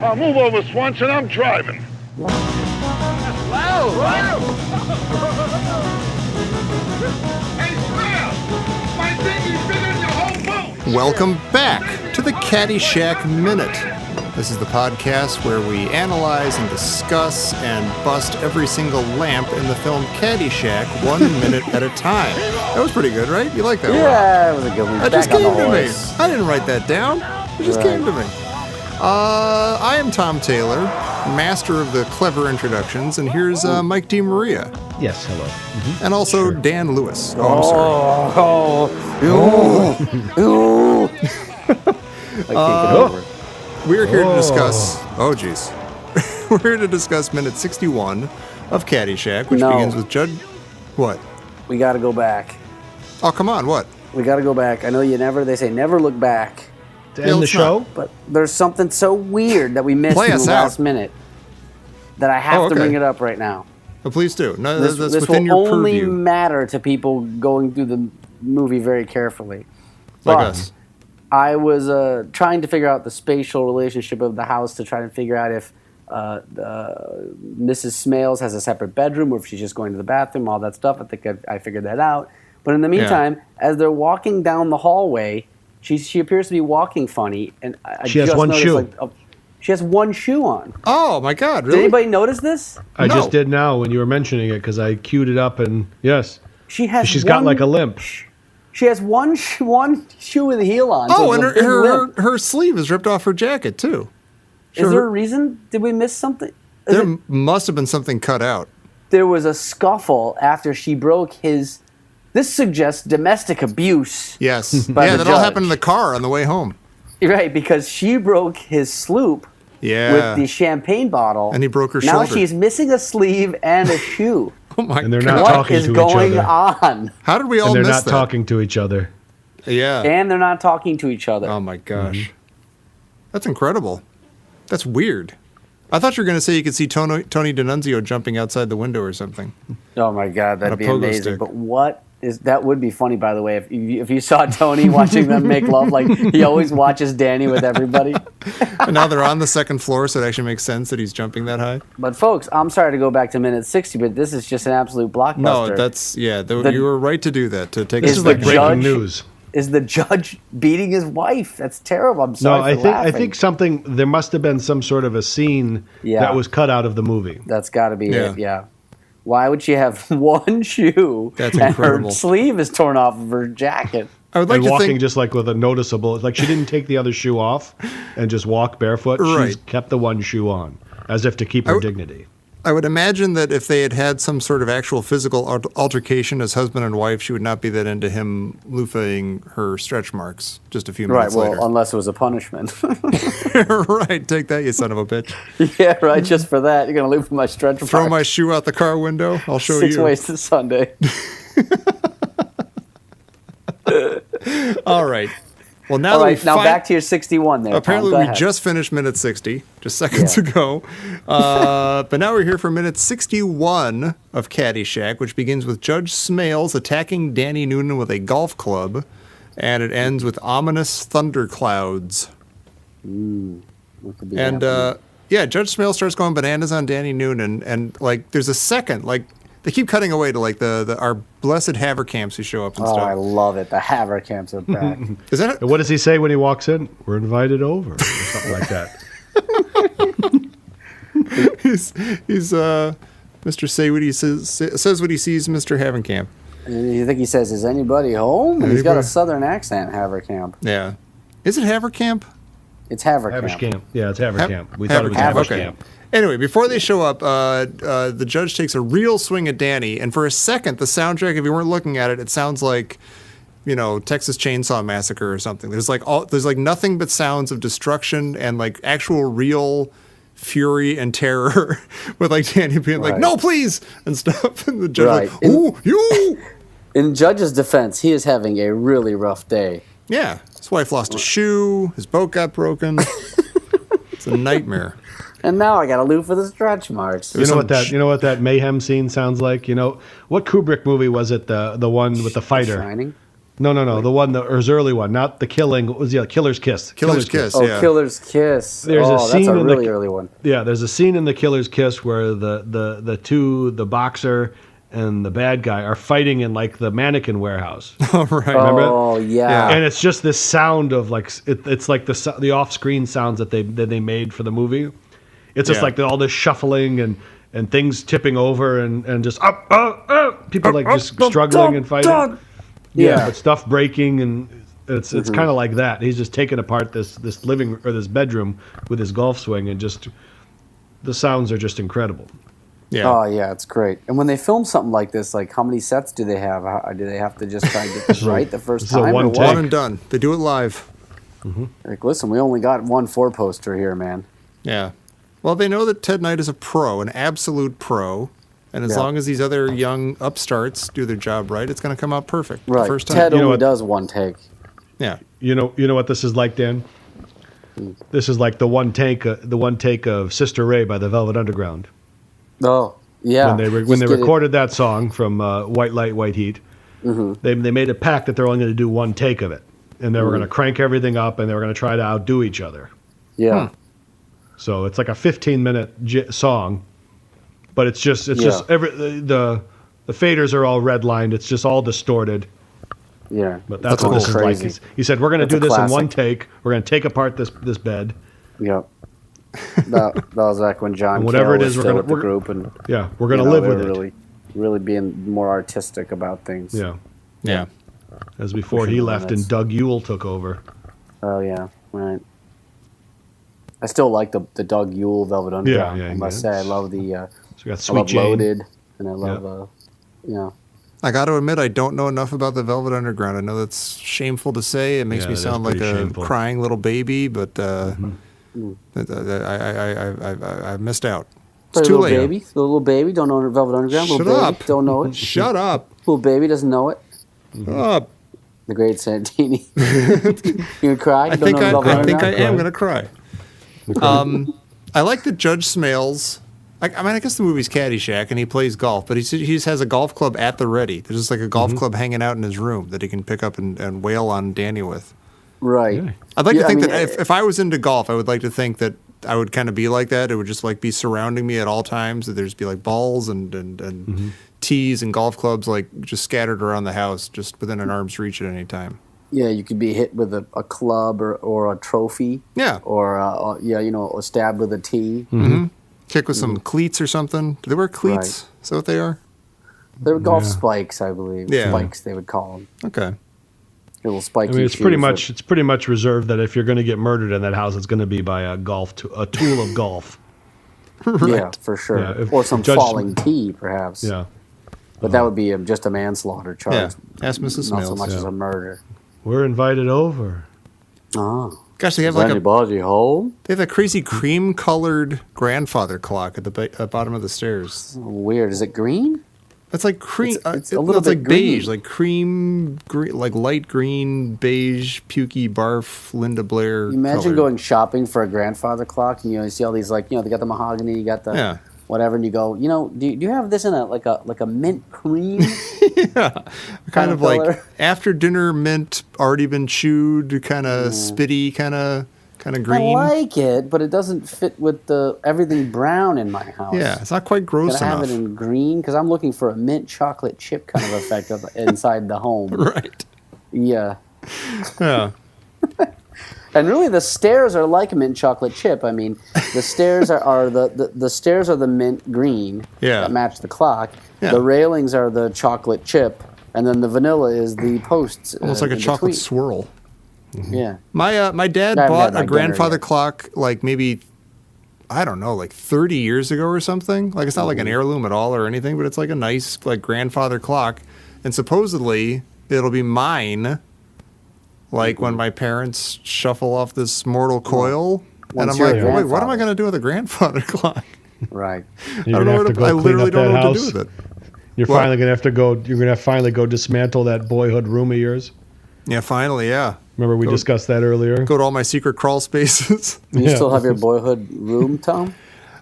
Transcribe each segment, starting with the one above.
Move over, Swanson. I'm driving. Wow! Wow! Hey, Smails! My dinghy's bigger than your whole boat! Welcome back to the Caddyshack Minute. This is the podcast where we analyze and discuss and bust every single lamp in the film Caddyshack 1 minute at a time. That was pretty good, right? You like that one? Yeah, it was a good one. It just came to me. I didn't write that down. It just came to me. I am Tom Taylor, master of the clever introductions, and here's Mike DeMaria. Yes, hello. Mm-hmm. And also Dan Lewis. Oh, I'm sorry. I can't get over it. We're here to discuss... Oh, jeez. We're here to discuss minute 61 of Caddyshack, which begins with Judd... What? We got to go back. Oh, come on, what? We got to go back. I know they say never look back. To end the show? But there's something so weird that we missed in the last minute that I have to bring it up right now. Well, please do. No, this within your will only purview. matter to people going through the movie very carefully. Like But us. I was trying to figure out the spatial relationship of the house to try and figure out if Mrs. Smails has a separate bedroom or if she's just going to the bathroom, all that stuff. I think I figured that out. But in the meantime, as they're walking down the hallway, she appears to be walking funny, and she has one shoe. She has one shoe on. Oh my God! Really? Did anybody notice this? I just did now when you were mentioning it because I queued it up, and yes, she's got like a limp. She has one shoe with a heel on. Oh, so and her sleeve is ripped off her jacket too. Is there a reason? Did we miss something? There must have been something cut out. There was a scuffle after she broke his. This suggests domestic abuse. Yes. By that all happened in the car on the way home. Right, because she broke his sloop with the champagne bottle. And he broke her shoulder. Now she's missing a sleeve and a shoe. Oh my God. And they're not talking to each other. What is going on? How did we all miss that? And they're not talking to each other. Yeah. And they're not talking to each other. Oh my gosh. Mm-hmm. That's incredible. That's weird. I thought you were going to say you could see Tony D'Annunzio jumping outside the window or something. Oh my God, that'd be amazing. Stick. But that would be funny, by the way, if you saw Tony watching them make love, like he always watches Danny with everybody. And now they're on the second floor, so it actually makes sense that he's jumping that high. But folks, I'm sorry to go back to minute 60, but this is just an absolute blockbuster. No, that's, you were right to do that. This is like breaking news. Is the judge beating his wife? That's terrible. I'm sorry for laughing. I think there must have been some sort of a scene that was cut out of the movie. That's got to be it, yeah. Why would she have one shoe? That's incredible. Her sleeve is torn off of her jacket. I would like and to walking think just like with a noticeable, like she didn't take the other shoe off and just walk barefoot. Right. She's kept the one shoe on as if to keep her dignity. I would imagine that if they had some sort of actual physical altercation as husband and wife, she would not be that into him loofaing her stretch marks just a few minutes later. Right, well, unless it was a punishment. Right, take that, you son of a bitch. Yeah, right, just for that, you're going to loofah my stretch marks. Throw my shoe out the car window, I'll show you. 6 ways to Sunday. All right. Well, now back to your 61 there. Apparently, Tom, we just finished minute 60, just seconds ago. But now we're here for minute 61 of Caddyshack, which begins with Judge Smails attacking Danny Noonan with a golf club, and it ends with ominous thunderclouds. Judge Smails starts going bananas on Danny Noonan, and like there's a second, like they keep cutting away to like our blessed Havercamps who show up and stuff. Oh, I love it. The Havercamps are back. Is that what does he say when he walks in? We're invited over, or something like that. he's Mr. Say what he says what he sees, Mr. Havercamp. You think he says, "Is anybody home?" He's got a southern accent, Havercamp. Yeah. Is it Havercamp? It's Havercamp. Havercamp. Yeah, it's Havercamp. We thought it was Havercamp. Okay. Anyway, before they show up, the judge takes a real swing at Danny, and for a second, the soundtrack, if you weren't looking at it, it sounds like, Texas Chainsaw Massacre or something. There's like nothing but sounds of destruction and like actual real fury and terror with like Danny being like, "No, please," and stuff, and the judge like, "Ooh, you." In Judge's defense, he is having a really rough day. Yeah, his wife lost a shoe, his boat got broken. It's a nightmare. And now I got to loot for the stretch marks. You know what that mayhem scene sounds like? You know what Kubrick movie was it? The one with the fighter. Shining. No. The one, the early one, not the killing. What was the Killer's Kiss? Killer's Kiss. Oh, Yeah. Killer's Kiss. There's a scene that's a in really early one. Yeah, there's a scene in the Killer's Kiss where the boxer and the bad guy are fighting in like the mannequin warehouse. Oh, right. Remember? Oh, yeah. And it's just this sound of like it's like the off-screen sounds that they made for the movie. It's just like all this shuffling and things tipping over and just up, people like just struggling and fighting. Yeah, but stuff breaking and it's kind of like that. He's just taking apart this living or this bedroom with his golf swing and just the sounds are just incredible. Yeah. Oh, yeah, it's great. And when they film something like this, like how many sets do they have? Do they have to just try to get this right the first time? one or what? take. One and done. They do it live. Like, listen, we only got one 4-poster here, man. Yeah. Well, they know that Ted Knight is a pro, an absolute pro. And as long as these other young upstarts do their job right, it's going to come out perfect Right. the first time. Ted You know only what? does one take. Yeah. You know what this is like, Dan? This is like the one take of Sister Ray by the Velvet Underground. Oh, yeah. When they recorded that song from White Light, White Heat, they made a pact that they're only going to do one take of it, and they were going to crank everything up, and they were going to try to outdo each other. Yeah. So it's like a 15-minute song, but it's just the faders are all redlined. It's just all distorted. Yeah. But that's what this is like. He said, "We're going to do That's a this in classic. one take. We're going to take apart this bed. Yep. that was back when John And whatever Cale it was is, we're still gonna- with the we're- group, and Yeah, we're going to live with it." really being more artistic about things. Yeah, Yeah. as before he left and Doug Yule took over. Oh yeah, right. I still like the Doug Yule Velvet Underground. yeah, I must say, I love the. So we got I Sweet love Jane. Loaded, and I love. I got to admit, I don't know enough about the Velvet Underground. I know that's shameful to say. It makes Yeah, me it is sound like pretty a shameful. crying little baby, but I missed out. It's The too little late. baby, the little baby, don't know Velvet Underground. Shut Little baby, up. don't know it. Shut up. Little baby doesn't know it. Up. The great Santini. You gonna cry? I Don't think know Velvet I think I Underground? am going to cry. I like that Judge Smails. I mean, I guess the movie's Caddyshack, and he plays golf, but he just has a golf club at the ready. There's just like a golf club hanging out in his room that he can pick up and wail on Danny with. Right. Yeah. I'd like to Yeah, think I mean, that if I was into golf, I would like to think that I would kind of be like that. It would just like be surrounding me at all times. That there's be like balls and tees and golf clubs like just scattered around the house, just within an arm's reach at any time. Yeah, you could be hit with a club or a trophy. Yeah. Or a stab with a tee. Kick with some cleats or something. Do they wear cleats? Right. Is that what they are? They're golf spikes, I believe. Yeah. Spikes, they would call them. Okay. Little spiky. I mean, it's pretty much reserved that if you're going to get murdered in that house, it's going to be by a tool of golf. Yeah, for sure. Yeah, or some Judge- falling tee, perhaps. Yeah, But that would be just a manslaughter charge. Yeah. Ask Mrs. Not so Smails. much Yeah. as a murder. we're invited over. Oh. Gosh, they have Is like anybody home? they have that crazy cream-colored grandfather clock at the bottom of the stairs. Weird. Is it green? It's like cream. It's a little it's like bit green. beige, like cream, green, like light green, beige, pukey, barf, Linda Blair. You imagine colored. going shopping for a grandfather clock, and you see all these they got the mahogany, you got the whatever, and you go, do you have this in a mint cream? kind of like color? after dinner mint, already been chewed, kind of spitty, kind of green. I like it, but it doesn't fit with the everything brown in my house. Yeah, it's not quite gross Can I have enough. it in green? Because I'm looking for a mint chocolate chip kind of effect inside the home. Right. Yeah. Yeah. And really, the stairs are like a mint chocolate chip. I mean, the stairs are the stairs are the mint green that match the clock. Yeah. The railings are the chocolate chip, and then the vanilla is the posts. Almost like a in chocolate between. swirl. Yeah. My dad I haven't bought had my a dinner grandfather yet. clock like maybe, I don't know, like 30 years ago or something. Like it's not like an heirloom at all or anything, but it's like a nice like grandfather clock. And supposedly it'll be mine like when my parents shuffle off this mortal coil. And Once I'm you're like, a wait, what am I grandfather. going to do with a grandfather clock? Right. I don't know I literally don't know what to do with it. You're What? finally going to have to go. You're going to finally go dismantle that boyhood room of yours. Yeah, finally, yeah. Remember we discussed that earlier. Go to all my secret crawl spaces. You Yeah. still have your boyhood room, Tom?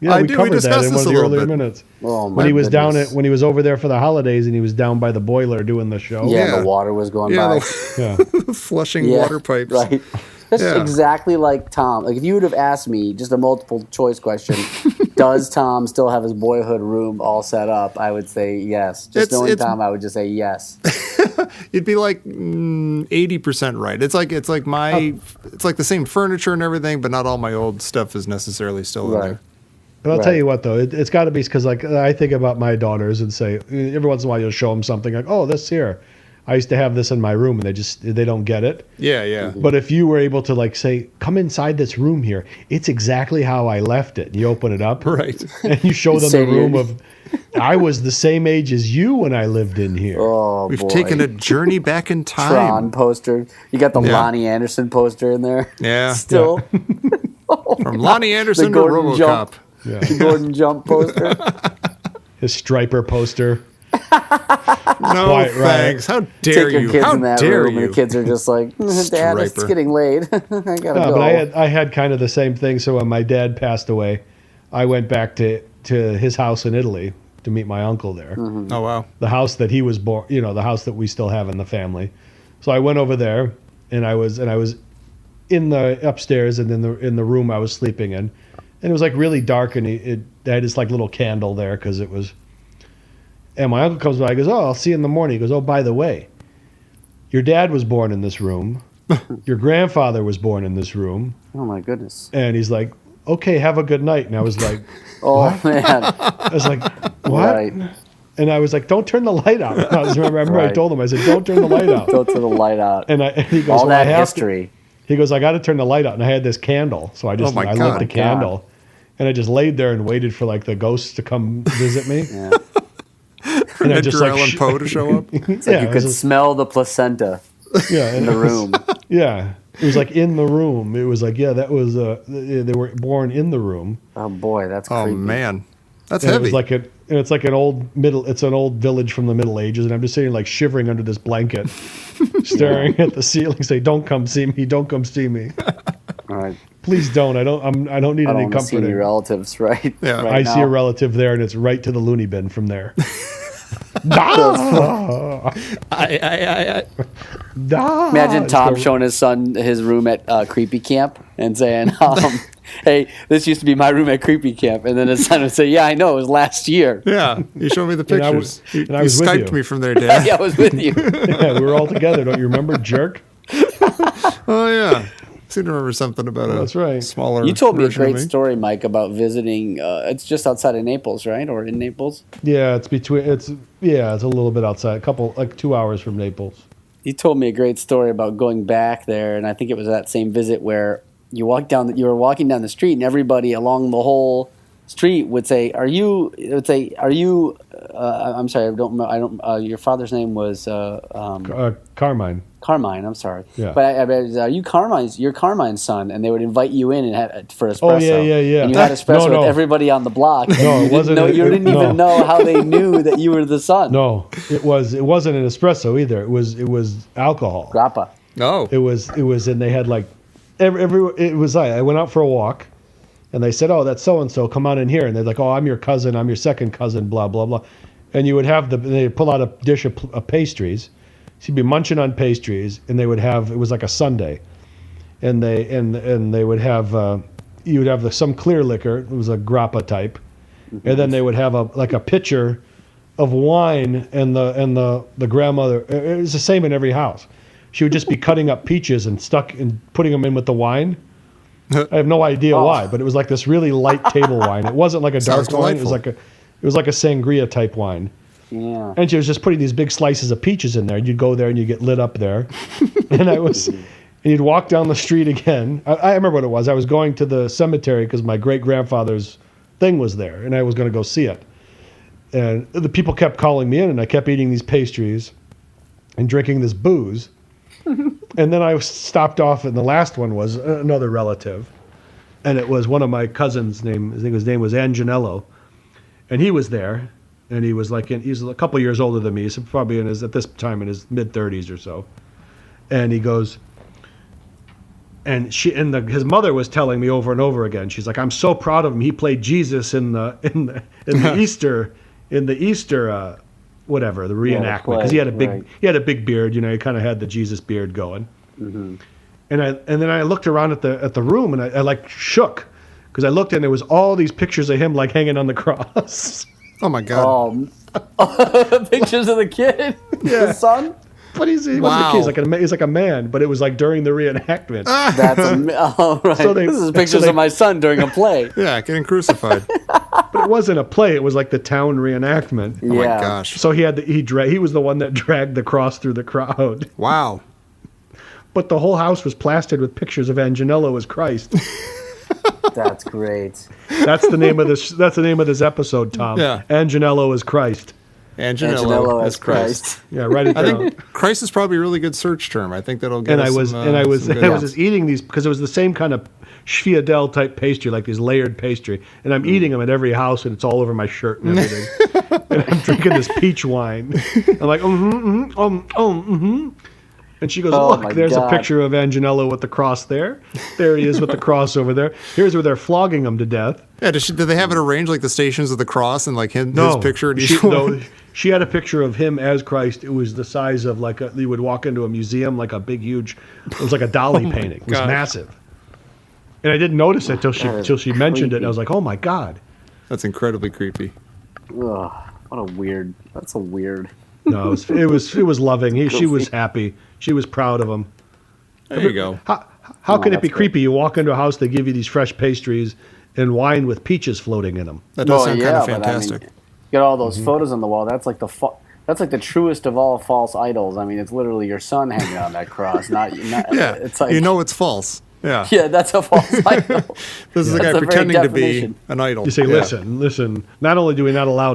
Yeah, we covered that discussed in this one a of the little earlier bit. minutes. Oh, my When he was goodness. when he was over there for the holidays, and he was down by the boiler doing the show. Yeah, Yeah. the water was going Yeah, by. Yeah. flushing Yeah, water pipes. Right. That's Yeah. exactly like Tom. Like if you would have asked me just a multiple choice question, does Tom still have his boyhood room all set up? I would say yes. Just knowing Tom, I would just say yes. You'd be like 80% right. It's like it's like the same furniture and everything, but not all my old stuff is necessarily still in Right. there. But I'll Right. tell you what, though, it's got to be because, like, I think about my daughters and say every once in a while you'll show them something like, "Oh, this here, I used to have this in my room," and they don't get it. Yeah, yeah. But if you were able to like say, "Come inside this room here, it's exactly how I left it," and you open it up, Right. and you show them Say the room you- of, I was the same age as you when I lived in here. Oh, We've boy. taken a journey back in time. Tron poster. You got the Yeah. Lonnie Anderson poster in there. Yeah. Still. From Lonnie Anderson to Gordon RoboCop. Jump. Yeah. The Gordon Jump poster. His striper poster. No Quiet thanks. How dare Take your you? kids How in that dare room, you? and the kids are just like, Dad, it's Striper. getting late. I gotta No, go. but I had kind of the same thing. So when my dad passed away, I went back to his house in Italy to meet my uncle there. Oh wow. The house that he was born, the house that we still have in the family. So I went over there, and I was in the upstairs and in the room I was sleeping in, and it was like really dark, and it had this like little candle there because it was. And my uncle comes by, he goes, "Oh, I'll see you in the morning." He goes, "Oh, by the way, your dad was born in this room, your grandfather was born in this room," Oh, my goodness. and he's like, "Okay, have a good night." And I was like, Oh, man. I was like, "What?" Right. And I was like, "Don't turn the light out." I remember I Right. told him, I said, "Don't turn the light out." Go to the light out. And he goes, All "Well, I that have history. He goes, "I got to turn the light out," and I had this candle, so I just Oh my I God. lit the candle, and I just laid there and waited for like the ghosts to come visit me. Yeah. And I Edgar just like Allan Poe to show up. It's like Yeah, you it could was just- smell the placenta yeah, in the room. yeah. It was like in the room. It was like that was they were born in the room. Oh, boy, that's Oh creepy. man, that's And heavy. it was like it's like an old it's an old village from the Middle Ages, and I'm just sitting like shivering under this blanket, staring at the ceiling, saying, "Don't come see me! Don't come see me! All right. Please don't! I don't need I any don't want to see any comforting." relatives, right? Yeah. right I see a now. relative there, and it's right to the loony bin from there. Imagine Tom showing his son his room at Creepy Camp and saying, "Hey, this used to be my room at Creepy Camp," and then his son would say, "Yeah, I know, it was last year." Yeah, you showed me the And I pictures. was- you and I was you with Skyped you. me from there, Dad. Yeah, I was with you. Yeah, we were all together. Don't you remember, jerk? Oh yeah, I seem to remember something about a That's right. smaller. You told me a version of great story, Mike, about visiting. It's just outside of Naples, right, or in Naples? Yeah, it's a little bit outside, 2 hours from Naples. You told me a great story about going back there, and I think it was that same visit where you were walking down the street, and everybody along the whole street would say, "Are you?" It would say, "Are you?" I'm sorry, I don't. Your father's name was Carmine. Carmine. I'm sorry, Yeah. but are you Carmine's? You're Carmine's son, and they would invite you in and have for espresso. Oh, yeah. And you had espresso No. with everybody on the block. And No, it you didn't wasn't know- a- You didn't no. even know how they knew that you were the son. No, it wasn't an espresso either. It was alcohol. Grappa. Oh, It was, and they had like I went out for a walk, and they said, "Oh, that's so and so. Come on in here." And they're like, "Oh, I'm your cousin. I'm your second cousin." Blah blah blah. And you would have they'd pull out a dish of pastries. So you'd be munching on pastries, and they would have it was like a Sunday, and they would have you would have some clear liquor. It was a grappa type, and then they would have a pitcher of wine, and the grandmother. It was the same in every house. She would just be cutting up peaches and putting them in with the wine. I have no idea why, but it was like this really light table wine. It wasn't like a dark Sounds wine. delightful. It was like a sangria type wine. Yeah. And she was just putting these big slices of peaches in there. And you'd go there and you get lit up there. And you'd walk down the street again. I remember what it was. I was going to the cemetery because my great grandfather's thing was there, and I was going to go see it. And the people kept calling me in, and I kept eating these pastries and drinking this booze. And then I stopped off, and the last one was another relative, and it was one of my cousins' name. I think his name was Angenelo, and he was there, and he was he's a couple years older than me, so probably at this time in his mid-30s or so. And he goes, and his mother was telling me over and over again. She's like, "I'm so proud of him. He played Jesus in the Easter whatever, the reenactment, because he had a big beard. He kind of had the Jesus beard going." Mm-hmm. And then I looked around at the room, and I like shook, because I looked and there was all these pictures of him like hanging on the cross. Oh my God! Pictures of the kid, the son. But he wasn't a kid. He's like a man. But it was like during the reenactment. That's right. So this is pictures of my son during a play. Yeah, getting crucified. But it wasn't a play. It was like the town reenactment. Oh my gosh! So he was the one that dragged the cross through the crowd. Wow! But the whole house was plastered with pictures of Angenelo as Christ. That's great. That's the name of this. That's the name of this episode, Tom. Yeah. Angenelo as Christ. Angenelo as Christ. Yeah, write it down. I think Christ is probably a really good search term. I think that'll get us some, I was just eating these because it was the same kind of Schiedel type pastry, like these layered pastry, and I'm eating them at every house, and it's all over my shirt and everything. And I'm drinking this peach wine. I'm like, And she goes, look, there's a picture of Angenelo with the cross there. There he is with the cross over there. Here's where they're flogging him to death. Yeah, did they have it arranged like the Stations of the Cross and like his picture in each one? No, she had a picture of him as Christ. It was the size of you would walk into a museum, like a big, huge, it was like a Dolly painting. It was massive. And I didn't notice it till she mentioned it. And I was like, oh my God. That's incredibly creepy. Ugh, that's a weird. No, it was loving. She was happy. She was proud of him. There you go. How can it be creepy? You walk into a house, they give you these fresh pastries and wine with peaches floating in them. That does sound kind of fantastic. But, you got all those photos on the wall. That's like the truest of all false idols. I mean, it's literally your son hanging on that cross. Yeah, it's like, it's false. Yeah. Yeah, that's a false idol. This is the guy pretending to be an idol. You say, listen. Not only do we not allow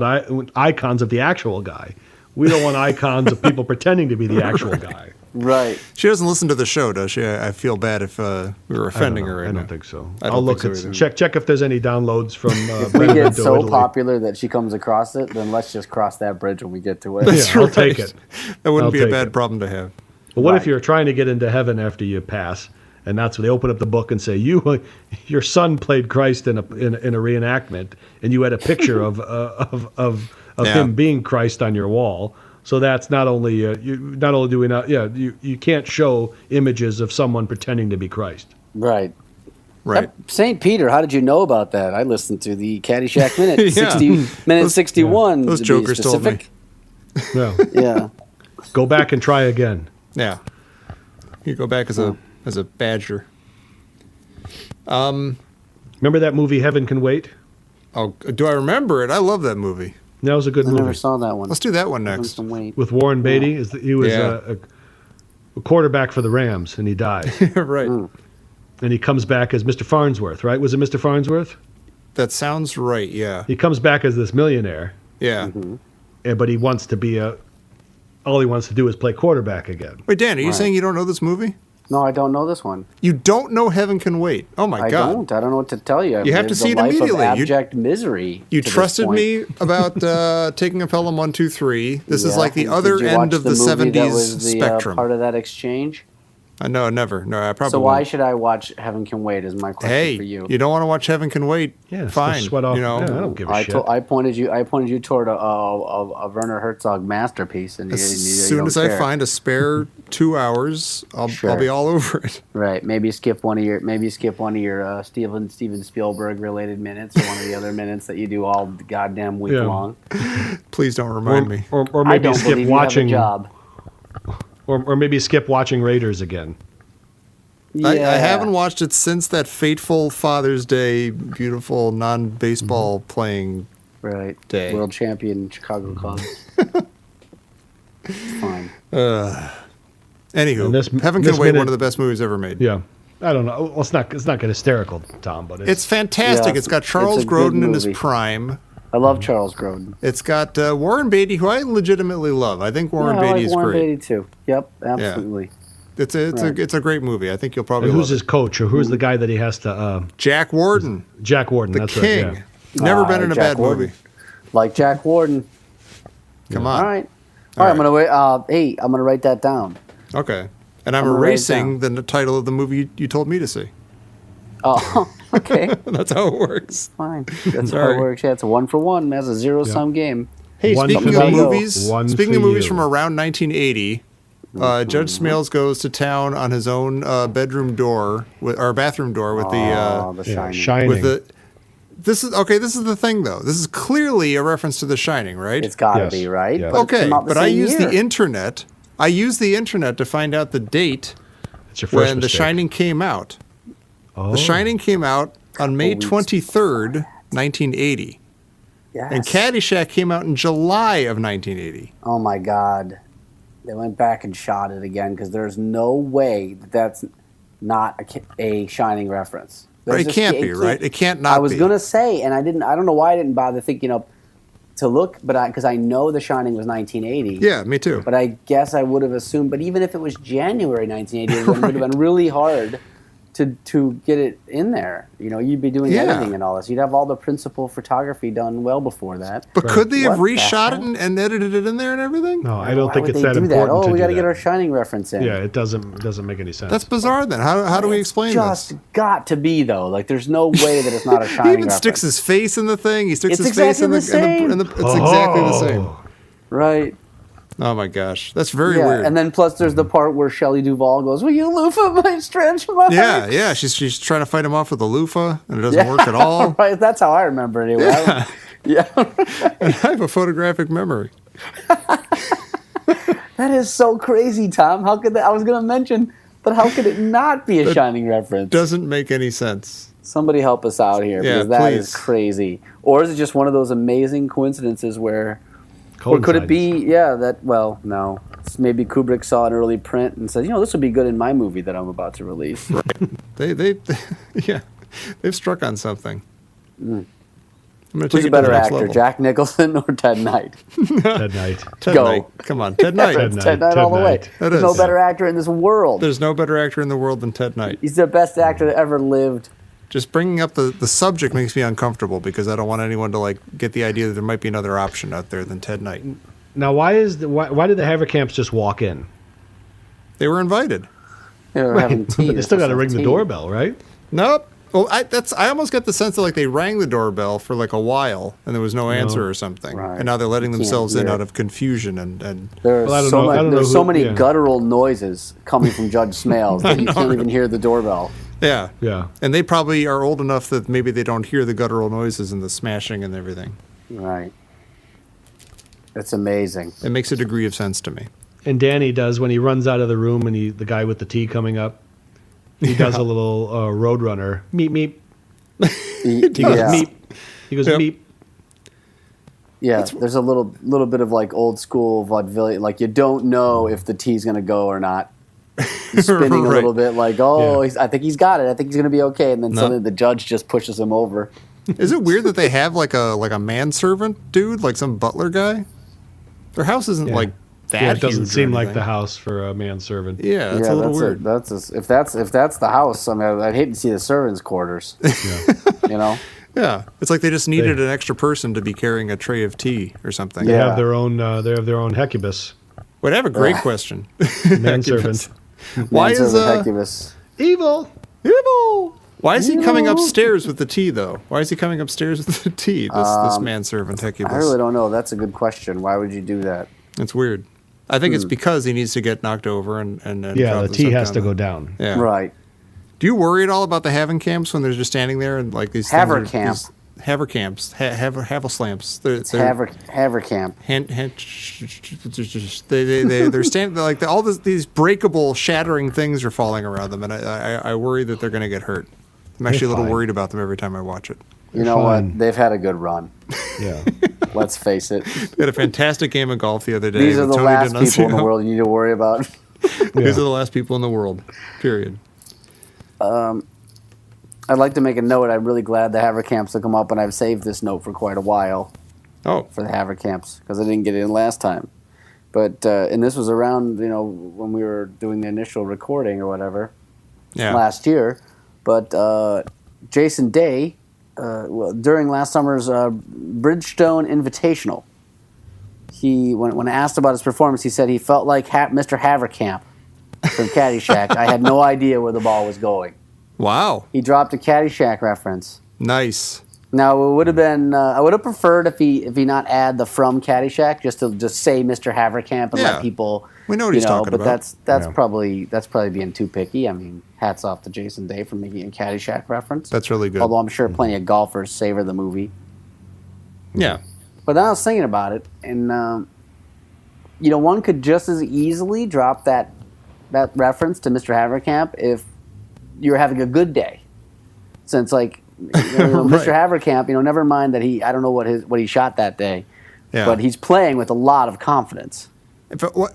icons of the actual guy, we don't want icons of people pretending to be the actual guy. Right. She doesn't listen to the show, does she? I feel bad if we were offending her right now. I don't think so. I'll look check if there's any downloads from. We get so Italy. Popular that she comes across it. Then let's just cross that bridge when we get to it. That's I'll take it. That wouldn't be a bad problem to have. But what if you're trying to get into heaven after you pass, and that's when they open up the book and say your son played Christ in a reenactment, and you had a picture of him being Christ on your wall. So that's not only you can't show images of someone pretending to be Christ. Right. St. Peter, how did you know about that? I listened to the Caddyshack minute 61. Those jokers told me. Yeah. Yeah. Go back and try again. Yeah. You go back as a badger. Remember that movie Heaven Can Wait? Oh, do I remember it? I love that movie. That was a good movie. I never saw that one. Let's do that one next. With Warren Beatty. He was a quarterback for the Rams, and he died. Right. And he comes back as Mr. Farnsworth, right? Was it Mr. Farnsworth? That sounds right, yeah. He comes back as this millionaire. Yeah. But he wants to be all he wants to do is play quarterback again. Wait, Dan, are you saying you don't know this movie? No, I don't know this one. You don't know Heaven Can Wait? Oh my God! I don't know what to tell you. You have to see it immediately. Of abject misery. You trusted me about taking a Pelham 1, 2, 3. This is like the other end of the 70s that was spectrum. Part of that exchange. No, never. No, I probably. So why should I watch Heaven Can Wait? Is my question for you. You don't want to watch Heaven Can Wait? Yeah, fine. Sweat off. You know, I don't give a shit. I pointed you toward a Werner Herzog masterpiece, and as soon as I find a spare 2 hours, I'll be all over it. Right. Maybe skip one of your Steven Spielberg related minutes, or one of the other minutes that you do all the goddamn week long. Please don't remind me. Or maybe I don't skip watching. You have a job. Or maybe skip watching Raiders again. Yeah. I haven't watched it since that fateful Father's Day, beautiful non-baseball playing day. World champion Chicago Cubs. Fine. Anywho, Heaven Can Wait, one of the best movies ever made. Yeah. I don't know. Well, it's not get hysterical, Tom, but it's fantastic. It's got Charles Grodin in his prime. I love Charles Grodin. It's got Warren Beatty, who I legitimately love. I think Warren Beatty is Warren great. Beatty too. Yep, absolutely. Yeah. It's a great movie. I think you'll probably. And love who's his coach, or who's the guy that he has to? Jack Warden. Jack Warden. The that's king. Right, yeah. Never been in a bad movie. Like Jack Warden. Come on. All right. I'm gonna wait. I'm gonna write that down. Okay. And I'm erasing the title of the movie you told me to see. Oh, okay. That's how it works. Fine. That's how it works. Yeah, it's a 1-for-1. That's a zero-sum game. Hey, One speaking for of me, movies, one speaking for of movies you. from around 1980, Judge Smails goes to town on his own bedroom door or bathroom door with The Yeah, Shining. Shining. with the. This is okay. This is the thing, though. This is clearly a reference to The Shining, right? It's got to Yes. be, right? Yes. But it Okay, came out the but I same use year. the internet. I use the internet to find out the date It's your first when The mistake. Shining came out. Oh. The Shining came out on May 23rd, 1980. Yes. And Caddyshack came out in July of 1980. Oh my God. They went back and shot it again because there's no way that's not a Shining reference. Right, it can't be, right? It can't not be. I was going to say, and I don't know why I didn't bother thinking up to look, but because I know The Shining was 1980. Yeah, me too. But I guess I would have assumed, but even if it was January 1980, it would have been really hard to get it in there. You know, you'd be doing Yeah. editing and all this. You'd have all the principal photography done well before that. But could they have What the reshot it hell? and edited it in there and everything? No, I don't Why think would it's they that do important. that? Oh, to we do got to get that. our Shining reference in. Yeah, it doesn't make any sense. That's bizarre then. How do we explain Just this? got to be though. Like, there's no way that it's not a He Shining even reference. sticks his face in the thing. He sticks It's his face in the, exactly the in the same. it's exactly the same. Right. Oh my gosh. That's very Yeah. weird. And then plus there's the part where Shelley Duvall goes, "Will you loofa my stretch marks?" yeah. She's trying to fight him off with a loofah and it doesn't work at all. Right. That's how I remember it anyway. Yeah. And I have a photographic memory. That is so crazy, Tom. How could that? I was going to mention, but how could it not be a Shining reference? Doesn't make any sense. Somebody help us out here Yeah, because that is please. crazy. Or is it just one of those amazing coincidences where, or could it be? Yeah, that. Well, no. Maybe Kubrick saw an early print and said, this would be good in my movie that I'm about to release. They yeah, they've struck on something. I'm gonna Who's take a it to better the next actor, level. Jack Nicholson or Ted Knight? Ted Knight. Ted Go. Knight. Come on, Ted Knight. Ted It's Ted Knight Ted all the way. Knight. That There's no is. better actor in this world. There's no better actor in the world than Ted Knight. He's the best actor that ever lived. Just bringing up the subject makes me uncomfortable because I don't want anyone to get the idea that there might be another option out there than Ted Knight. Now, why did the Havercamps just walk in? They were invited. They were having tea. But they still got to They're ring the tea. doorbell, right? Nope. Well, I almost get the sense that they rang the doorbell for a while and there was no answer or something, Right. and now they're letting You can't themselves in hear out it. of confusion and There's Well, I don't so know- I much, don't know there's who- so many yeah. guttural noises coming from Judge Smails that you can't even hear the doorbell. yeah, Yeah. and they probably are old enough that maybe they don't hear the guttural noises and the smashing and everything. Right. It's amazing. It makes a degree of sense to me. And Danny does when he runs out of the room and the guy with the tea coming up. He does a little Roadrunner meep meep. He goes Yeah. meep. He goes Yep. meep. Yeah, there's a little bit of old school vaudevillian. You don't know if the tea's going to go or not. He's spinning a Right. little bit Yeah. I think he's got it. I think he's going to be okay. And then No. suddenly the judge just pushes him over. Is it weird that they have a manservant dude, like some butler guy? Their house isn't Yeah. that. Yeah, it doesn't huge or seem like anything. the house for a manservant. Yeah, it's a little weird. If that's the house, I mean, I'd hate to see the servants' quarters. Yeah. Yeah, it's like they just needed an extra person to be carrying a tray of tea or something. They Yeah. have their own. They have their own Hecubus Wait, I have a great question. manservant. Why is Manservant Hecubus. Evil. Evil? Why is he coming upstairs with the tea, though? Why is he coming upstairs with the tea? This manservant Hecubus. I really don't know. That's a good question. Why would you do that? It's weird. I think it's because he needs to get knocked over and Yeah, drop the tea stuff has down to the- go down. Yeah. Right. Do you worry at all about the Havercamps when they're just standing there and these things are- Havercamp. these Havercamps, Havelslams. They're Havercamp. they're standing all these breakable, shattering things are falling around them, and I worry that they're going to get hurt. I'm actually a little fine. worried about them every time I watch it. You know fine. what? They've had a good run. Yeah. Let's face it. They had a fantastic game of golf the other day. These are with the Tony last people in the D'Annunzio. world you need to worry about. These are the last people in the world. Period. I'd like to make a note. I'm really glad the Havercamps will come up, and I've saved this note for quite a while Oh, for the Havercamps because I didn't get it in last time. But and this was around when we were doing the initial recording or whatever yeah. last year. But Jason Day, during last summer's Bridgestone Invitational, when asked about his performance, he said he felt like Mr. Havercamp. from Caddyshack, I had no idea where the ball was going. Wow. He dropped a Caddyshack reference. Nice. Now it would have been. I would have preferred if he not add the from Caddyshack, just to just say Mr. Havercamp and let people. We know what he's talking but about. that's probably being too picky. I mean, hats off to Jason Day for making a Caddyshack reference. That's really good. Although I'm sure plenty of golfers savor the movie. Yeah. But then I was thinking about it, and one could just as easily drop that reference to Mr. Havercamp if you were having a good day, since like. Mr. Havercamp, never mind that I don't know what he shot that day, but he's playing with a lot of confidence.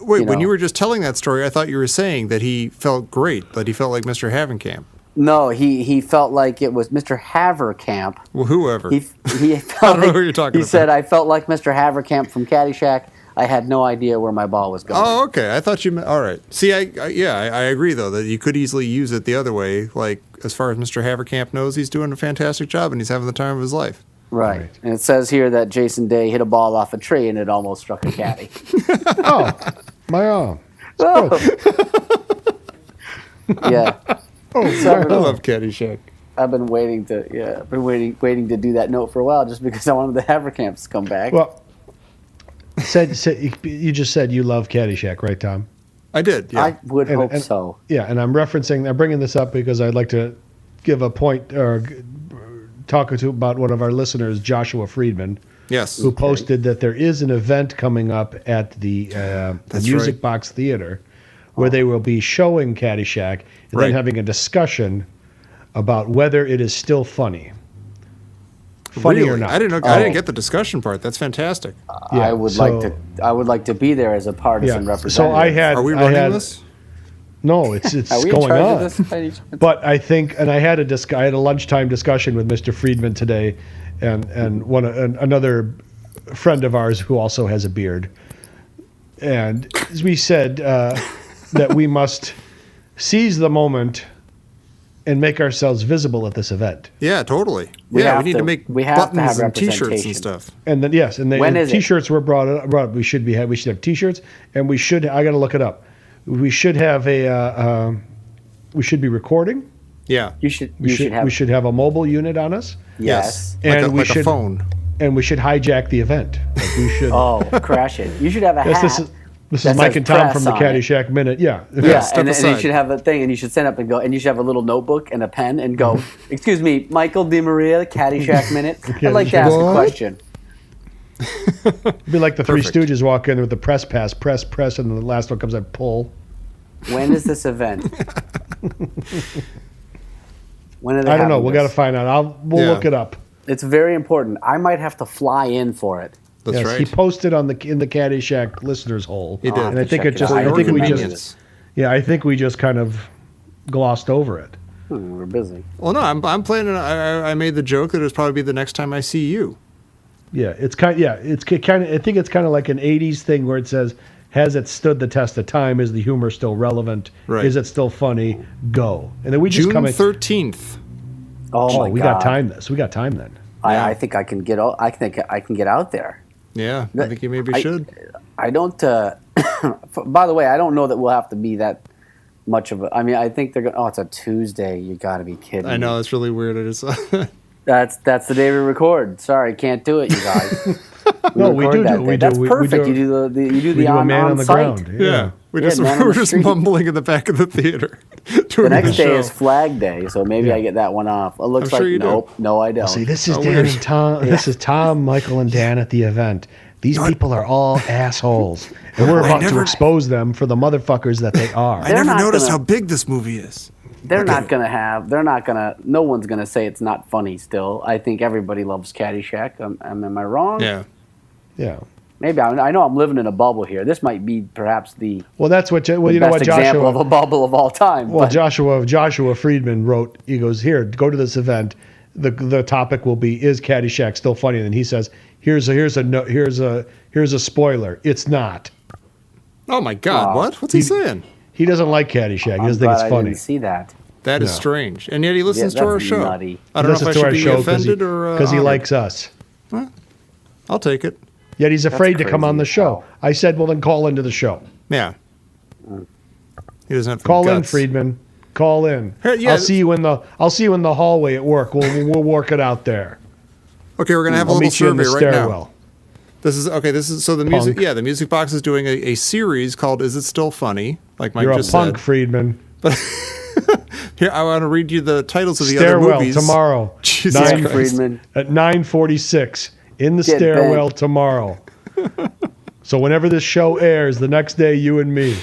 When you were just telling that story, I thought you were saying that he felt great, that he felt like Mr. Havercamp. No, he felt like it was Mr. Havercamp. Well, whoever. He felt I don't know who you're talking about. He said, I felt like Mr. Havercamp from Caddyshack. I had no idea where my ball was going. Oh, okay. I thought you meant, all right. See, I agree, though, that you could easily use it the other way. Like, as far as Mr. Havercamp knows, he's doing a fantastic job and he's having the time of his life. Right. And it says here that Jason Day hit a ball off a tree and it almost struck a caddy. Oh, my arm. Oh. Yeah. Oh, so I love Caddyshack. I've been waiting to to do that note for a while just because I wanted the Havercamps to come back. Well, you just said you love Caddyshack, right, Tom? I did, yeah. I would hope so. Yeah, and I'm bringing this up because I'd like to give a point or talk about one of our listeners, Joshua Friedman. Yes. Who posted that there is an event coming up at the Music Box Theater where they will be showing Caddyshack and then having a discussion about whether it is still funny. Funny or not? I didn't know. I didn't get the discussion part. That's fantastic. I would like to be there as a partisan representative. So Are we running this? No, it's Are we going in charge on. of this by any chance? But I think, and I had a lunchtime discussion with Mr. Friedman today, and another friend of ours who also has a beard, and we said that we must seize the moment and make ourselves visible at this event. Yeah, totally. We need to make buttons and T-shirts and stuff. And then T-shirts were brought up. We should have T-shirts, and we should. I got to look it up. We should have we should be recording. Yeah, we should have a mobile unit on us. Yes, and we should a phone. And we should hijack the event. Like we should. Crash it. You should have a hat. This is Mike and Tom from the Caddyshack Minute. Yeah. Yeah, and you should have a thing, and you should stand up and go, and you should have a little notebook and a pen and go, excuse me, Michael DeMaria, Caddyshack Minute. I'd like to ask a question. It'd be like the Three Stooges walk in with the press pass, press, and the last one comes out, pull. When is this event? When are they I don't know. having We'll this? got to find out. We'll look it up. It's very important. I might have to fly in for it. That's right. He posted in the Caddyshack listeners hole. He did. And I think I think we just kind of glossed over it. We're busy. Well, no, I'm planning. I made the joke that it'll probably be the next time I see you. Yeah, it's kind of. I think it's kind of like an '80s thing where it says, "Has it stood the test of time? Is the humor still relevant? Right. Is it still funny? Go." And then we just June 13th. Oh my we God. got time. We got time then. I think I can get. I think I can get out there. Yeah, I think you maybe should. I don't. By the way, I don't know that we'll have to be that much of a. I mean, I think they're going. Oh, it's a Tuesday. You got to be kidding. I know, it's really weird. That's the day we record. Sorry, can't do it, you guys. No, we do. That's perfect. You do the a man on the site. ground. Yeah, we're just mumbling in the back of the theater. The next day is Flag Day, so maybe I get that one off. It looks like no, I don't. See, this is Dan and Tom. This is Tom, Michael, and Dan at the event. These people are all assholes, and we're about to expose them for the motherfuckers that they are. I never noticed how big this movie is. No one's gonna say it's not funny still. I think everybody loves Caddyshack. Am I wrong? Yeah. Maybe I know I'm living in a bubble here. This might be perhaps the that's what best example of a bubble of all time. Well, Joshua Friedman wrote. He goes, "Here, go to this event. The topic will be, is Caddyshack still funny?" And then he says, "Here's a spoiler. It's not." Oh my God! What's he saying? He doesn't like Caddyshack. He doesn't think it's funny. I didn't see that. That is strange, and yet he listens to our show. Nutty. I don't know if I should be offended or because he likes us. Well, I'll take it. Yet he's afraid to come on the show. I said, "Well, then call into the show." Yeah. He doesn't have the Call in, guts. Friedman. Call in. Yeah. I'll see you in the hallway at work. We'll work it out there. Okay, we're gonna have a I'll little meet you in survey the right now. stairwell. This is so the music. Punk. Yeah, the Music Box is doing a series called "Is It Still Funny?" Like Mike You're a just punk, said. Friedman. Here, I want to read you the titles of the Stairwell other movies. tomorrow. Jesus Yeah, Christ. Friedman. At 9:46 in the Get stairwell bent. tomorrow. So whenever this show airs, the next day, you and me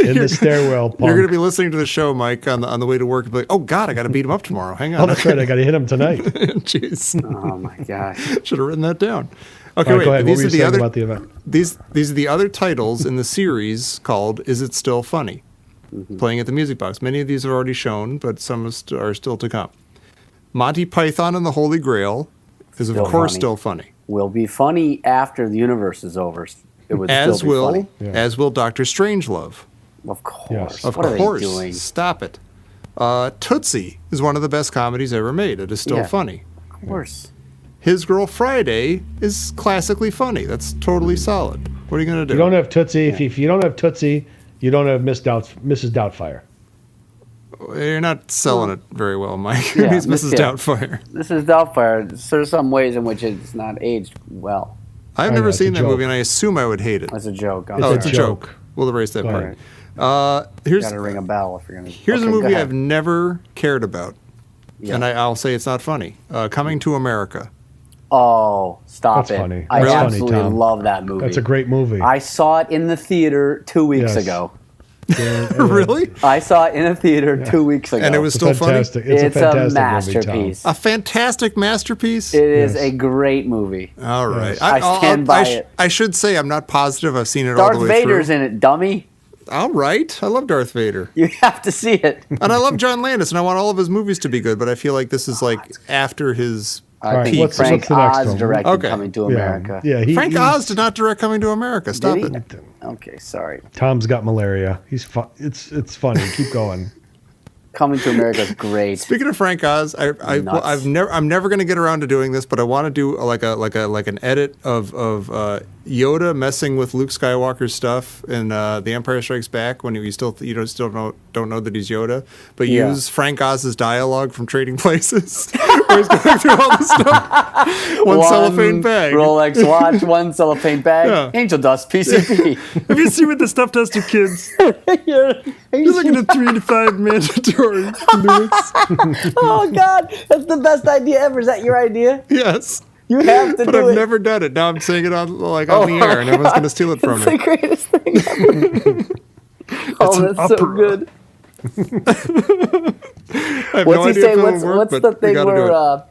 in the stairwell. Punk. You're going to be listening to the show, Mike, on the way to work. And be like, oh God, I got to beat him up tomorrow. Hang on. Oh, that's right. I got to hit him tonight. Jeez, Oh my gosh. should have written that down. Okay, All right, wait. go ahead. What These were are you the saying other about the event? these are the other titles in the series called "Is It Still Funny?" Playing at the Music Box. Many of these are already shown, but some are still to come. Monty Python and the Holy Grail is of Still course funny. still funny. Will be funny after the universe is over. It would As still be will funny. as will Doctor Strangelove. Of course. Yes. Of what are course. they doing? Stop it. Tootsie is one of the best comedies ever made. It is still Yeah. funny. Of course. His Girl Friday is classically funny. That's totally solid. What are you going to do? You don't have Tootsie. If you don't have Tootsie, you don't have Mrs. Doubtfire. You're not selling it very well, Mike. Yeah, He's Mrs. yeah. Doubtfire. This is Doubtfire. There's some ways in which it's not aged well. I've I never know, it's a seen that joke. movie, and I assume I would hate it. That's a joke. Oh, it's a a joke. joke. We'll erase that Go part. ahead. Here's Got to ring a bell if you're gonna. here's Okay, a go movie ahead. I've never cared about, Yeah. and I'll say it's not funny. Coming to America. Oh, stop That's it! funny. I That's funny, absolutely Tom. love that movie. That's a great movie. I saw it in the theater 2 weeks Yes. ago. Really? I saw it in a theater 2 weeks ago. And it was It's still funny. fantastic. It's a It's fantastic movie, masterpiece. Tom. A fantastic masterpiece. It is Yes. a great movie. All right. Yes. I stand by it. I should say I'm not positive I've seen it all Darth the way Vader's through. in it, dummy. All right. I love Darth Vader. You have to see it. And I love John Landis, and I want all of his movies to be good, but I feel like this is like after his I right, think what's Frank the next Oz one? directed Okay. Coming to Yeah. America. Yeah, Frank Oz did not direct Coming to America. Stop Did he? it. Okay, sorry. Tom's got malaria. It's funny. Keep going. Coming to America is great. Speaking of Frank Oz, Nuts. I'm never going to get around to doing this, but I want to do like an edit of Yoda messing with Luke Skywalker's stuff in The Empire Strikes Back when you still don't know that he's Yoda, but Yeah. use Frank Oz's dialogue from Trading Places, where he's going through all the stuff. One cellophane bag. Rolex watch, one cellophane bag, Yeah. angel dust, PCP. Have you seen what the stuff does to kids? You're looking at 3 to 5 mandatory lyrics. Oh God, that's the best idea ever. Is that your idea? Yes. You have to But do I've it. never done it. Now I'm saying it on the air, and everyone's going to steal it from It's me. the greatest thing ever. Oh, an that's so opera. good. I have What's no he idea say? if it'll What's work, the but we thing gotta do it. where?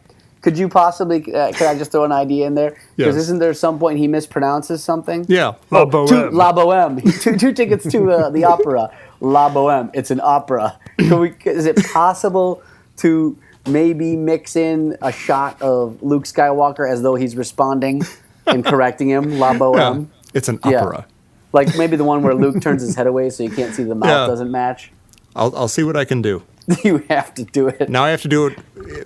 Could you possibly? Could I just throw an idea in there? Because Yes. isn't there some point he mispronounces something? Yeah. La Boheme. Two tickets to the opera. La Boheme. It's an opera. Is it possible to maybe mix in a shot of Luke Skywalker as though he's responding and correcting him? La Yeah. Boheme. It's an Yeah. opera. Like maybe the one where Luke turns his head away so you can't see the mouth Yeah. doesn't match. I'll see what I can do. You have to do it. Now I have to do it,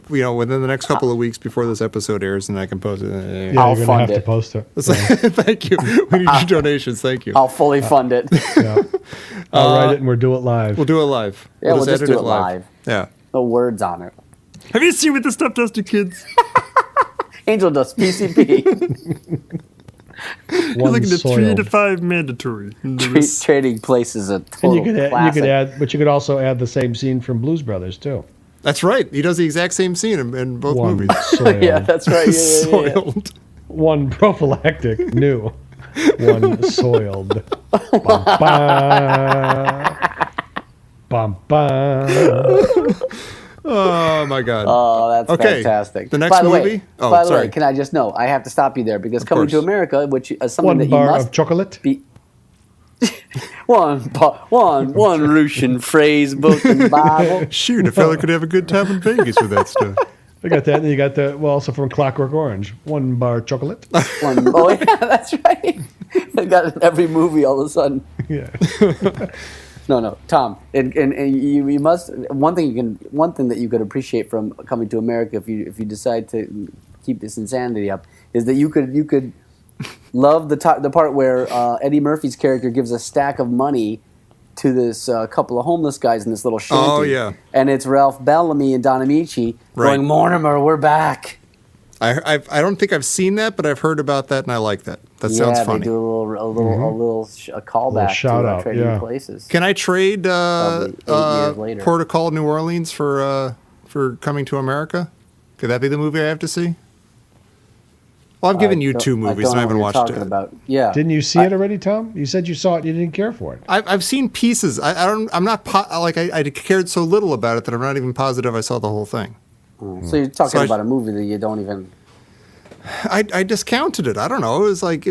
within the next couple of weeks before this episode airs, and I can post it. Yeah, I'll you're fund gonna have it. to post it. Thank you. We need your donations. Thank you. I'll fully fund it. Yeah. I'll write it and we'll do it live. We'll do it live. Yeah, we'll just edit do it live. Yeah. No words on it. Have you seen what this stuff does to kids? Angel dust, PCP. One soiled. 5 mandatory. Trading places a And total you could classic. add, but you could also add the same scene from Blues Brothers too. That's right. He does the exact same scene in both One movies. soiled. Yeah, that's right. Yeah, yeah. Soiled. One prophylactic, new. One soiled. Bum, bum. Bum, bum. Oh my God. Oh, that's Okay, fantastic. the next by the movie? Way, Oh, by the sorry. way, can I just know? I have to stop you there because Coming to course. America, which is something One that you bar must of chocolate. be. one Russian phrase book and Bible. Shoot, a fella could have a good time in Vegas with that stuff. I got that. And you got the also from Clockwork Orange. One bar chocolate. Oh yeah, that's right. I got it in every movie all of a sudden. Yeah. No, Tom, and you must one thing that you could appreciate from Coming to America if you decide to keep this insanity up is that you could love the part where Eddie Murphy's character gives a stack of money to this couple of homeless guys in this little shanty. Oh, yeah. And it's Ralph Bellamy and Don Amici going, Mortimer, we're back. I don't think I've seen that, but I've heard about that, and I like that. That sounds funny. They do a callback shout to out, Trading Places. Can I trade 8 years later. Port of Call, New Orleans for Coming to America? Could that be the movie I have to see? Well, I've given you 2 movies, and I haven't watched it. About. Yeah. Didn't you see it already, Tom? You said you saw it. You didn't care for it. I've seen pieces. I'm not I cared so little about it that I'm not even positive I saw the whole thing. So you're talking about a movie that you don't even. I discounted it. I don't know. It was like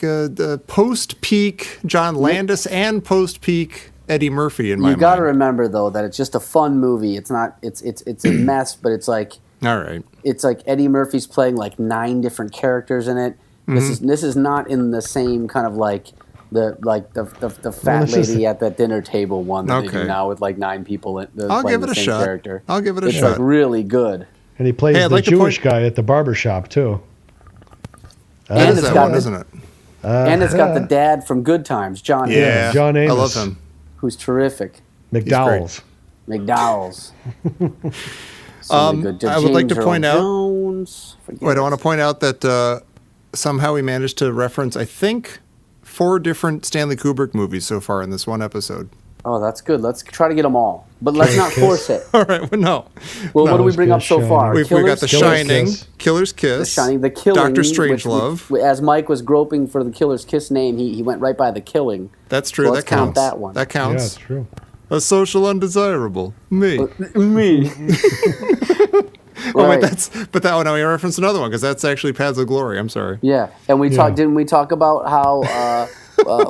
the post-peak John Landis and post-peak Eddie Murphy in my mind. You got to remember though that it's just a fun movie. It's not. It's a mess, but it's like. All right. It's like Eddie Murphy's playing like 9 different characters in it. This is not in the same kind of like the fat lady at the dinner table one that they do now with like 9 people. I'll give it a shot. Character. I'll give it a shot. It's like really good. And he plays the Jewish guy at the barber shop too. And it's got isn't it? And it's got the dad from Good Times, John. Yeah, John Amos. I love him. Who's terrific. McDowell's. So good. I would like to point out. I want to point out that somehow we managed to reference, I think, 4 different Stanley Kubrick movies so far in this one episode. Oh, that's good. Let's try to get them all, but let's not force it. All right. Well, no. Well, what do we bring up so far? We've got The Shining, Killer's Kiss, The Shining, The Killing, Dr. Strangelove. As Mike was groping for the Killer's Kiss name, he went right by The Killing. That's true. So that let's counts. count that one. That counts. Yeah, that's true. A social undesirable. Me. Me. Oh wait, but that one. Now we referenced another one because that's actually Paths of Glory. I'm sorry. Yeah, and we talked. Didn't we talk about how?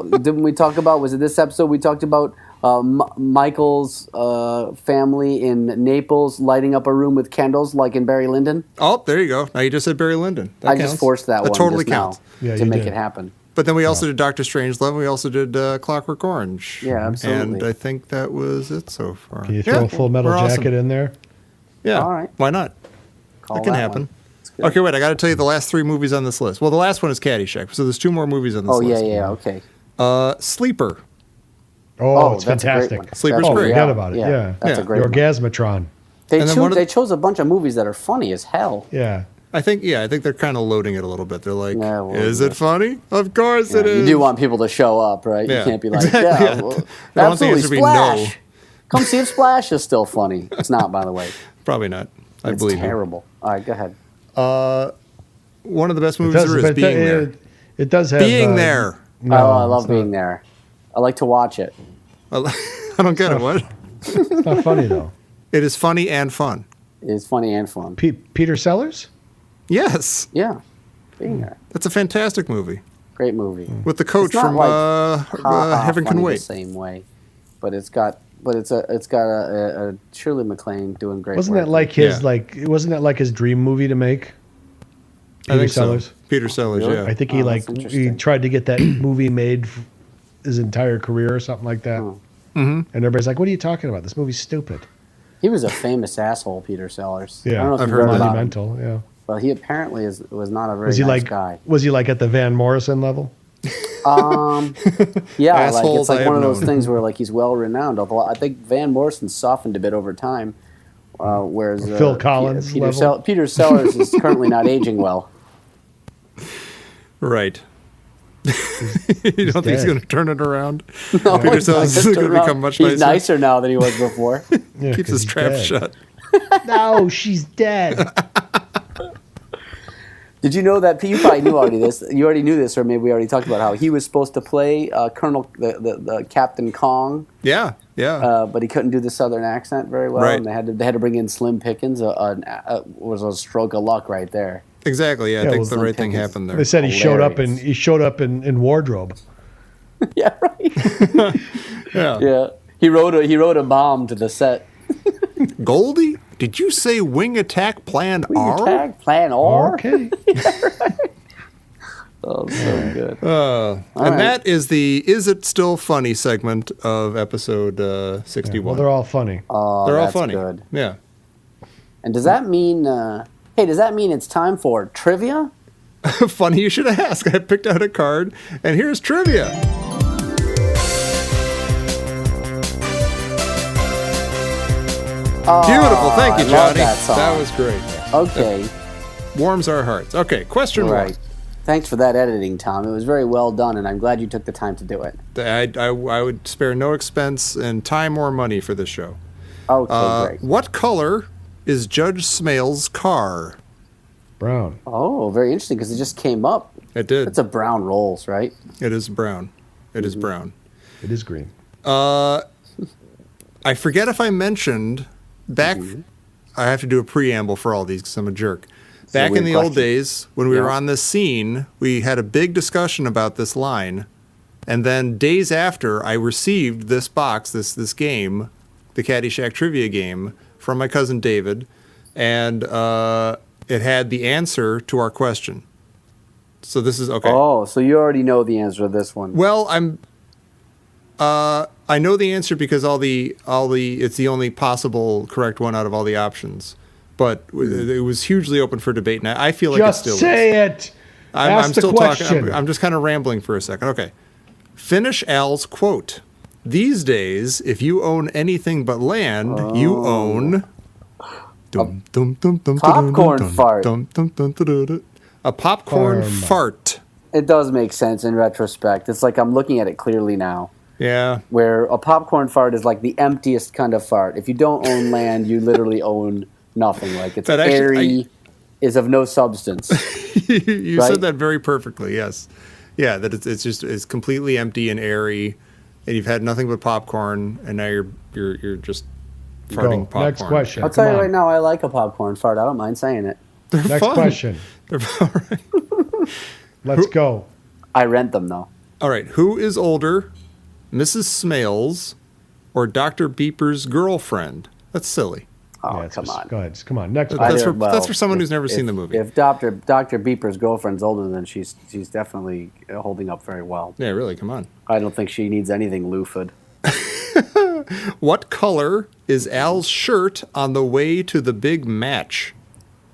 Didn't we talk about? Was it this episode we talked about? Michael's family in Naples lighting up a room with candles, like in Barry Lyndon. Oh, there you go. Now you just said Barry Lyndon. That I counts. just forced that one. Totally just counts. to make it happen. But then we also did Dr. Strangelove. We also did Clockwork Orange. Yeah, absolutely. And I think that was it so far. Can you throw a Full Metal Jacket in there? Yeah. All right. Why not? That can happen. Okay, wait. I got to tell you the last 3 movies on this list. Well, the last one is Caddyshack. So there's 2 more movies on this list. Oh, yeah. Okay. Sleeper. Oh, it's that's fantastic. A great one. Sleeper's great. Forget about it. Yeah. That's a great one. Orgasmatron. They chose a bunch of movies that are funny as hell. Yeah. I think they're kind of loading it a little bit. They're like, is it yeah. funny? Of course it is. You do want people to show up, right? Yeah, You can't be like, exactly. well, I don't think absolutely, it should be Splash. no. Come see if Splash is still funny. It's not, by the way. Probably not. I It's believe terrible. All right, go ahead. one of the best movies there is Being There. It does have Being There. No, I love Being There. I like to watch it. I don't get it. What? It's not funny though. It is funny and fun. It's funny and fun. Peter Sellers? Yes. Yeah, Being There. That's a fantastic movie. Great movie. With the coach from Heaven Can Wait. The same way, but it's got a Shirley MacLaine doing great. Wasn't work. that like his wasn't that like his dream movie to make? I think Sellers? so. Peter Sellers, Really? yeah. I think he tried to get that movie made his entire career or something like that. Mm-hmm. And everybody's like, "What are you talking about? This movie's stupid." He was a famous asshole, Peter Sellers. Yeah, I don't know if I've you've heard read about him. Monumental. Yeah. Well, he apparently was not a very Was he nice like guy. Was he like at the Van Morrison level? Yeah, Assholes it's I like one of have those known. things where like he's well renowned. Although I think Van Morrison softened a bit over time, whereas Phil Collins level? Peter Sellers is currently not aging well. Right. You don't think he's dead. going to turn it around? No, Peter he's Sellers not is going to around. become much He's nicer. nicer now than he was before. Yeah, Keeps 'cause his he's trap dead. shut. No, she's dead. Did you know that you probably knew already this? You already knew this, or maybe we already talked about how he was supposed to play Colonel the Captain Kong. Yeah, yeah. But he couldn't do the Southern accent very well, Right. and they had to bring in Slim Pickens. Was a stroke of luck right there. Exactly. Yeah, I think well, the right thing Pickens. happened They there. said he Hilarious. showed up in wardrobe. Yeah, right. Yeah. Yeah, he wrote a bomb to the set. Goldie, did you say wing attack plan R? Tag plan R. Okay. Oh, so good. And right. that is the Is It Still Funny segment of episode 61. Well, they're all funny. Oh, They're all that's funny. good. Yeah. And does that mean? Hey, does that mean it's time for trivia? Funny you should ask. I picked out a card, and here's trivia. Beautiful. Thank you, I love Johnny. that song. was great. Okay. Warms our hearts. Okay, question Right. one. Thanks for that editing, Tom. It was very well done, and I'm glad you took the time to do it. I would spare no expense and time or money for this show. Okay, great. What color is Judge Smails' car? Brown. Oh, very interesting, because it just came up. It did. It's a brown rolls, right? It is brown. It is brown. It is green. I forget if I mentioned back. I have to do a preamble for all these because I'm a jerk. Back in the old days, when we were on this scene, we had a big discussion about this line. And then days after, I received this box, this game, the Caddyshack trivia game, from my cousin David. And it had the answer to our question. So this is okay. Oh, so you already know the answer to this one. Well, I know the answer because it's the only possible correct one out of all the options. But it was hugely open for debate, and I feel like Just it still say is. it. I'm Ask the still question. talking. I'm just kind of rambling for a second. Okay. Finish Al's quote. These days, if you own anything but land, you own popcorn fart. A popcorn Farm. fart. It does make sense in retrospect. It's like I'm looking at it clearly now. Yeah. Where a popcorn fart is like the emptiest kind of fart. If you don't own land, you literally own nothing. Like it's That actually- airy, is of no substance. You Right? said that very perfectly. Yes. Yeah. That it's completely empty and airy, and you've had nothing but popcorn, and now you're just farting Go. popcorn. Next question. I'll Come tell you on. right now, I like a popcorn fart. I don't mind saying it. They're Next fun. question. They're all right. Let's go. I rent them though. All right. Who is older, Mrs. Smails or Dr. Beeper's girlfriend? That's silly. Oh, Yeah, it's come just- on. Go ahead. Come on. Next That's question. for- that's for someone who's never seen the movie. If Dr. Beeper's girlfriend's older, then she's definitely holding up very well. Yeah, really. Come on. I don't think she needs anything loofa'd. What color is Al's shirt on the way to the big match?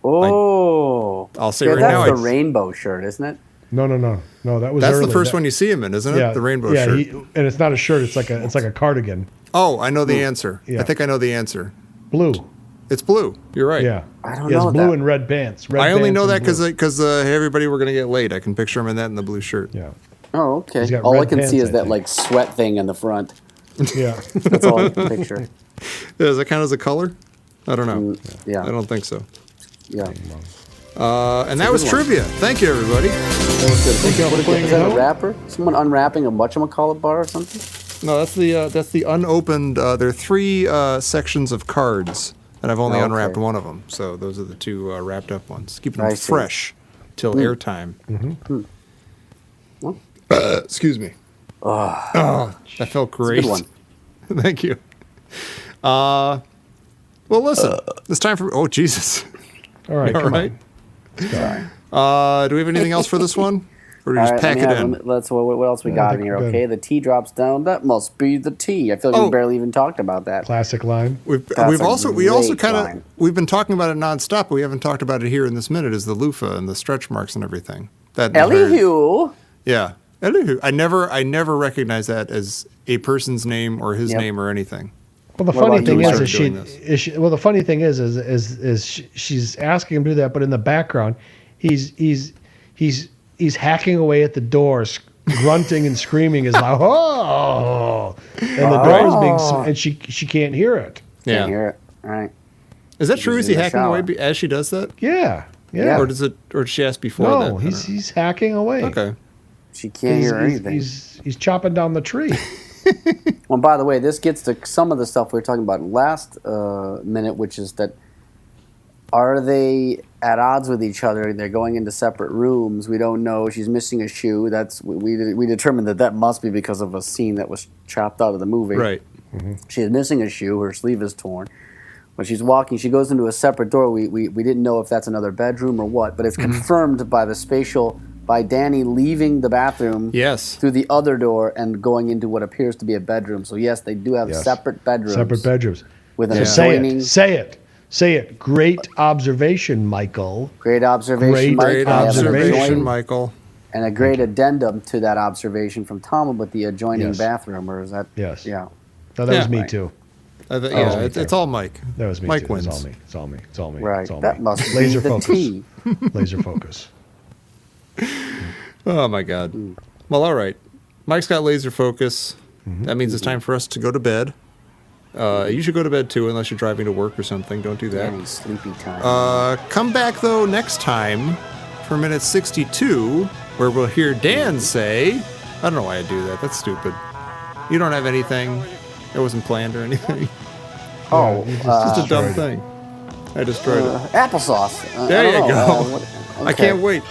Oh, I'll say yeah, right that's now, the it's- rainbow shirt, isn't it? No. That was That's early. the first That- one you see him in, isn't it? The rainbow yeah, shirt. and it's not a shirt. It's like a cardigan. Oh, I know the answer. Yeah. I think I know the answer. Blue. It's blue. You're right. Yeah. I don't He has know blue that. and red pants. Red I only pants know and that blue. because hey, everybody, we're gonna get late. I can picture him in that in the blue shirt. Yeah. Oh, okay. He's got All I red can see pants, is I that think. like sweat thing in the front. Yeah. That's all I can picture. Does that count as a color? I don't know. Yeah, I don't think so. yeah. And that was good one. trivia. Thank you, everybody. Thank you all for playing Is that a along. wrapper? Someone unwrapping a whatchamacallit bar or something? No, that's the unopened. There are three sections of cards, and I've only Okay. unwrapped one of them. So those are the two wrapped up ones, keeping I them see. fresh till airtime. Excuse me. Oh, that felt great. Good one. Thank you. Well, listen. It's time for. Oh, Jesus. All right. All Come right. on. Do we have anything else for this one? Or do we All just right, pack it let in? me let's. What else we got I in think here? we're Okay, good. the T drops down. That must be the T. I feel like Oh. we barely even talked about that. Classic line. We've a also great kind of line. we've been talking about it nonstop, but we haven't talked about it here in this minute. Is the loofah and the stretch marks and everything? That Elihu. yeah, Elihu. I never recognized that as a person's name or his Yep. name or anything. Well, the What funny about thing you, is, Mark? well, the funny thing is she's asking him to do that, but in the background, he's hacking away at the doors, grunting and screaming as loud, oh, and the door is being, and she can't hear it. Yeah, Can't hear it. All right. is that true? Is he in the hacking shower. away as she does that, Yeah. or did she ask before that? I No, don't he's hacking away. know. Okay. She can't hear anything. He's chopping down the tree. Well, by the way, this gets to some of the stuff we were talking about last minute, which is that are they at odds with each other? They're going into separate rooms. We don't know. She's missing a shoe. We determined that must be because of a scene that was chopped out of the movie. Right. She's missing a shoe. Her sleeve is torn. When she's walking, she goes into a separate door. We didn't know if that's another bedroom or what, but it's confirmed by Danny leaving the bathroom Yes. through the other door and going into what appears to be a bedroom. So yes, they do have Yes. separate bedrooms. Separate bedrooms. With an Yeah. adjoining. Say it. Great observation, Michael. Great observation, Mike. Great I have an observation, adjoining- Michael. And a great addendum to that observation from Tom about the adjoining Yes. bathroom, or is that? Yes. Yeah. No, that was Yeah. me Right. too. Yeah, it's all Mike. That was me. Mike too. wins. It's all me. It's all me. Right. It's all That me. must be Laser the focus. T. Laser focus. Oh my God. Well, all right. Mike's got laser focus. That means it's time for us to go to bed. You should go to bed too, unless you're driving to work or something. Don't do that. Danny's sleepy time. Come back though next time for minute 62, where we'll hear Dan say, I don't know why I do that. That's stupid. You don't have anything. It wasn't planned or anything. Oh, Just a dumb thing. I destroyed it. applesauce. There you go. Okay. I can't wait.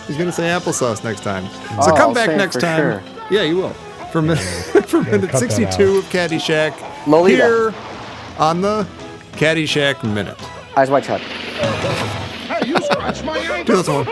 He's gonna say applesauce next time. So Oh, come I'll back say it next for time. sure. Yeah, you will. For minute cut that 62 of Caddyshack. Lolita. Here on the Caddyshack Minute. Eyes wide shut. Hey, you scratched my ankle. Do this one.